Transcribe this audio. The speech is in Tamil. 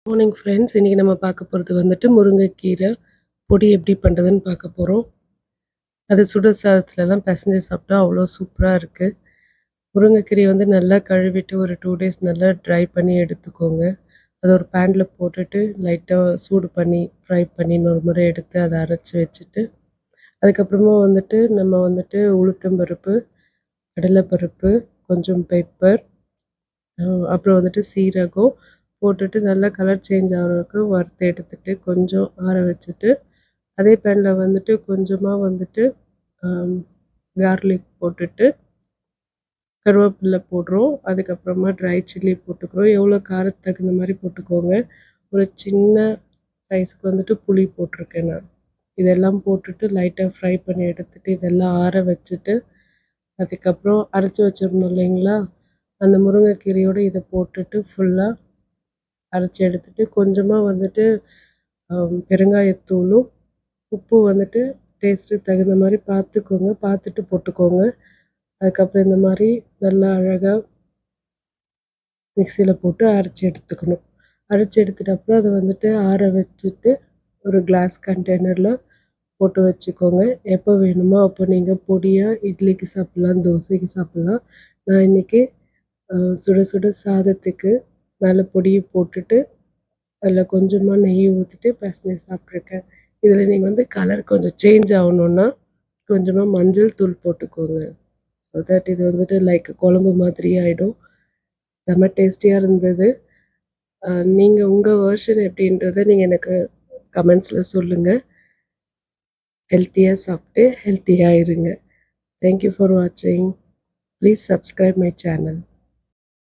Morning friends. இன்னைக்கு நம்ம பார்க்க போறது வந்துட்டு முருங்கைக்கீரை பொடி எப்படி பண்ணுறதுன்னு பார்க்க போறோம். அது சுட சாதத்துலலாம் பெசஞ்சு சாப்பிட்டா அவ்வளோ சூப்பரா இருக்கு. முருங்கைக்கீரைய வந்து நல்லா கழுவிட்டு ஒரு 2 டேஸ் நல்லா ட்ரை பண்ணி எடுத்துக்கோங்க. அத ஒரு பேன்ல போட்டுட்டு லைட்டா சூடு பண்ணி ஃப்ரை பண்ணி ஒரு முறை எடுத்து அத அரைச்சு வச்சுட்டு, அதுக்கப்புறமா வந்துட்டு நம்ம வந்துட்டு உளுத்தம் பருப்பு, கடலை பருப்பு, கொஞ்சம் பெப்பர், அப்புறம் வந்துட்டு சீரகம் போட்டுட்டு நல்லா கலர் சேஞ்ச் ஆகுற வரைக்கும் வறுத்து எடுத்துட்டு, கொஞ்சம் ஆற வச்சுட்டு, அதே பேன்ல வந்துட்டு கொஞ்சமா வந்துட்டு அம் கார்லிக் போட்டுட்டு, கருவேப்பில போடுறோம். அதுக்கப்புறமா ட்ரை சில்லி போட்டுக்கிறோம். எவ்வளோ காரத்துக்கு தகுந்த மாரி போட்டுக்கோங்க. ஒரு சின்ன சைஸ்க்கு வந்துட்டு புளி போட்டிருக்கேன் நான். இதெல்லாம் போட்டுட்டு லைட்டா ஃப்ரை பண்ணி எடுத்துட்டு, இதெல்லாம் ஆற வச்சுட்டு, அதுக்கப்புறம் அரைச்சு வச்சிருந்தோம் இல்லைங்களா? அந்த முருங்கைக்கீரையோட இத போட்டுட்டு ஃபுல்லா அரைச்சு எடுத்துட்டு, கொஞ்சமா வந்துட்டு பெருங்காயத்தூளும், உப்பு வந்துட்டு டேஸ்ட்டுக்கு தகுந்த மாரி பார்த்துக்கோங்க. பார்த்துட்டு போட்டுக்கோங்க. அதுக்கப்புறம் இந்த மாரி நல்லா அழகா மிக்ஸியில போட்டு அரைச்சு எடுத்துக்கணும். அரைச்சு எடுத்துட்டு அப்புறம் அத வந்துட்டு ஆற வச்சுட்டு, ஒரு கிளாஸ் கண்டெய்னர்ல போட்டு வச்சுக்கோங்க. எப்போ வேணுமோ அப்போ நீங்க பொடியா இட்லிக்கு சாப்பிடலாம், தோசைக்கு சாப்பிடலாம். நான் இன்னைக்கு சுட சுட சாதத்துக்கு மேல பொடிய போட்டுட்டு அதில கொஞ்சமா நெய் ஊத்திட்டு பெசஞ்சு சாப்பிட்டுருக்கேன். இதில நீங்க வந்து கலர் கொஞ்சம் சேஞ்ச் ஆவணும்னா, கொஞ்சமா மஞ்சள் தூள் போட்டுக்கோங்க. ஸோ தட் இது வந்துட்டு லைக் குழம்பு மாதிரி ஆயிடும். செம்ம டேஸ்டியா இருந்தது. நீங்க உங்க வெர்ஷன் எப்படின்றத நீங்க எனக்கு கமெண்ட்ஸ்ல சொல்லுங்க. ஹெல்த்தியா சாப்பிட்டு ஹெல்த்தியா இருங்க. தேங்க் யூ ஃபார் வாட்சிங். Please subscribe my channel.